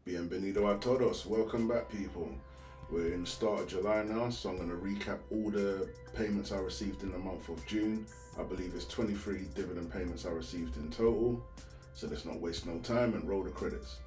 Bienvenido a todos. Welcome back, people. We're in the start of July now, so I'm going to recap all the payments I received in the month of June. I believe it's 23 dividend payments I received in total. So let's not waste no time and roll the credits.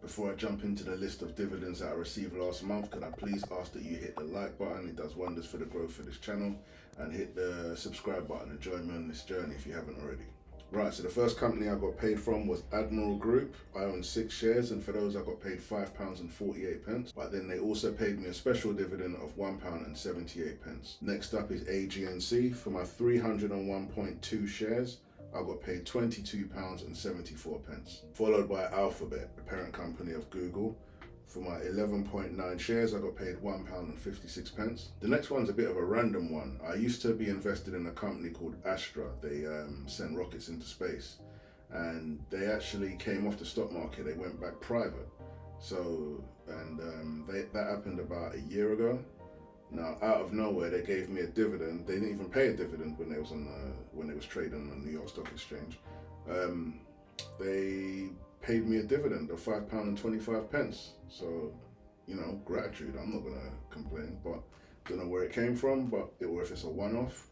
Before I jump into the list of dividends that I received last month, could I please ask that you hit the like button? It does wonders for the growth of this channel. And hit the subscribe button and join me on this journey if you haven't already. Right, so the first company I got paid from was Admiral Group. I own 6 shares, and for those I got paid £5.48. But then they also paid me a special dividend of £1.78. Next up is AGNC. For my 301.2 shares, I got paid £22.74. Followed by Alphabet, the parent company of Google. For my 11.9 shares, I got paid £1.56. The next one's a bit of a random one. I used to be invested in a company called Astra. They sent rockets into space, and they actually came off the stock market. They went back private. So, that happened about a year ago. Now, out of nowhere, they gave me a dividend. They didn't even pay a dividend when they was trading on the New York Stock Exchange. They paid me a dividend of £5.25. So, you know, gratitude. I'm not gonna complain, but don't know where it came from, or if it's a one-off.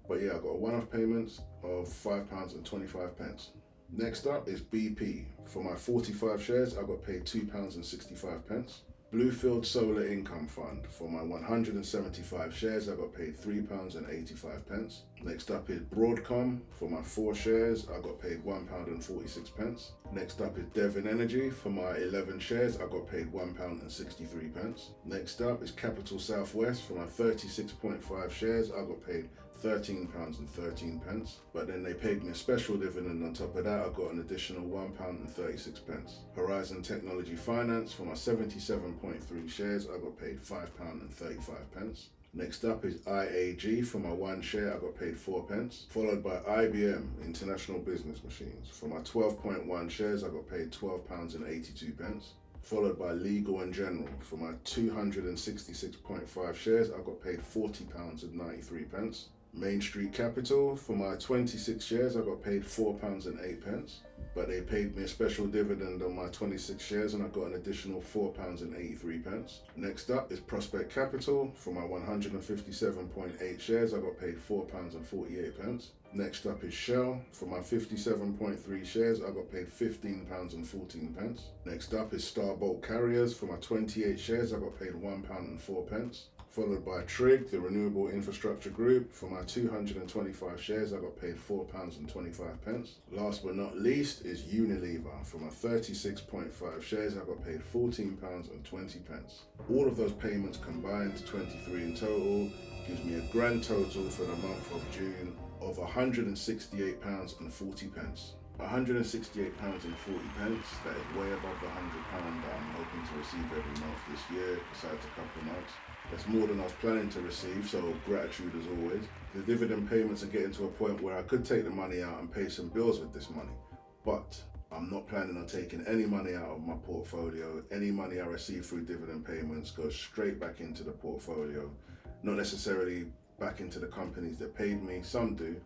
But yeah, I got a one-off payment of £5.25. Next up is BP. For my 45 shares, I got paid £2.65. Bluefield Solar Income Fund. For my 175 shares, I got paid £3.85. Next up is Broadcom. For my 4 shares, I got paid £1.46. Next up is Devon Energy. For my 11 shares, I got paid £1.63. Next up is Capital Southwest. For my 36.5 shares, I got paid £13.13. But then they paid me a special dividend on top of that. I got an additional £1.36. Horizon Technology Finance. For my 77.3 shares, I got paid £5.35. Next up is IAG. For my 1 share, I got paid 4 pence. Followed by IBM, International Business Machines. For my 12.1 shares, I got paid £12.82. Followed by Legal and General. For my 266.5 shares, I got paid £40.93. Main Street Capital. For my 26 shares, I got paid £4.08. But they paid me a special dividend on my 26 shares, and I got an additional £4.83. Next up is Prospect Capital. For my 157.8 shares, I got paid £4.48. Next up is Shell. For my 57.3 shares, I got paid £15.14. Next up is Starbolt Carriers. For my 28 shares, I got paid £1.04. Followed by Trig, the Renewable Infrastructure Group. For my 225 shares, I got paid £4.25. Last but not least is Unilever. For my 36.5 shares, I got paid £14.20. All of those payments combined, 23 in total, gives me a grand total for the month of June of £168.40. £168.40, that is way above the £100 that I'm hoping to receive every month this year, besides a couple of months. That's more than I was planning to receive, so gratitude as always. The dividend payments are getting to a point where I could take the money out and pay some bills with this money, but I'm not planning on taking any money out of my portfolio. Any money I receive through dividend payments goes straight back into the portfolio, not necessarily back into the companies that paid me. Some do,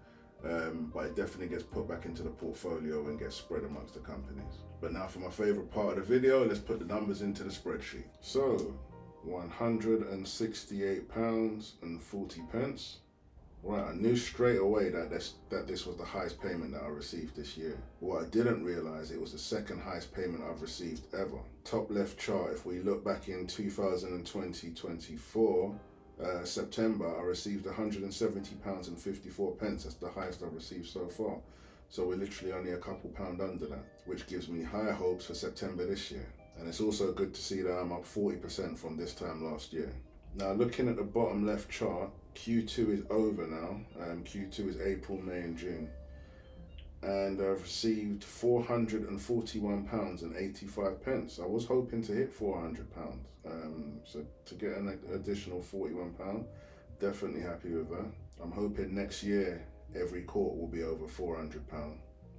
but it definitely gets put back into the portfolio and gets spread amongst the companies. But now for my favorite part of the video, let's put the numbers into the spreadsheet. So £168.40. Right, I knew straight away that this was the highest payment that I received this year. What I didn't realize, it was the second highest payment I've received ever. Top left chart, if we look back in 2024, September, I received £170.54. That's the highest I've received so far. So we're literally only a couple pound under that, which gives me higher hopes for September this year. And it's also good to see that I'm up 40% from this time last year. Now, looking at the bottom left chart, Q2 is over now. Q2 is April, May and June. And I've received £441.85. I was hoping to hit £400. So to get an additional £41, definitely happy with that. I'm hoping next year every court will be over £400.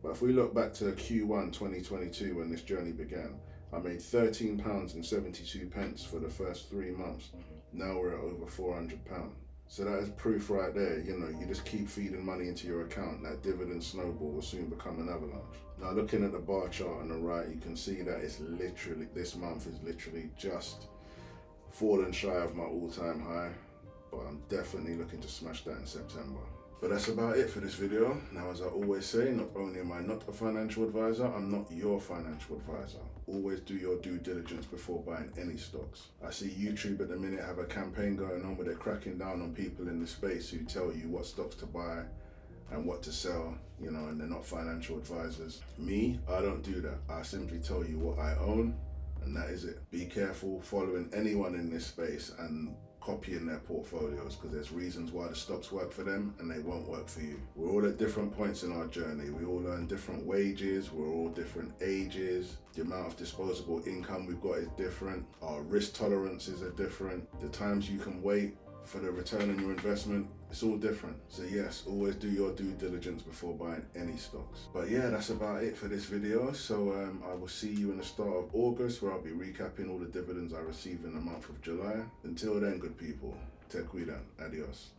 But if we look back to Q1 2022 when this journey began, I made £13.72 for the first 3 months. Now we're at over £400. So that is proof right there. You know, you just keep feeding money into your account. That dividend snowball will soon become an avalanche. Now looking at the bar chart on the right, you can see that it's literally, this month is literally just fallen shy of my all-time high. But I'm definitely looking to smash that in September. But that's about it for this video. Now, as I always say, not only am I not a financial advisor, I'm not your financial advisor. Always do your due diligence before buying any stocks. I see YouTube at the minute have a campaign going on where they're cracking down on people in the space who tell you what stocks to buy and what to sell, you know, and they're not financial advisors. Me, I don't do that. I simply tell you what I own, and that is it. Be careful following anyone in this space and copying their portfolios, because there's reasons why the stocks work for them and they won't work for you. We're all at different points in our journey. We all earn different wages, we're all different ages, the amount of disposable income we've got is different, our risk tolerances are different, the times you can wait for the return on your investment, it's all different. So yes, always do your due diligence before buying any stocks. But yeah, that's about it for this video. So I will see you in the start of August, where I'll be recapping all the dividends I received in the month of July. Until then, good people, te cuidan, adios.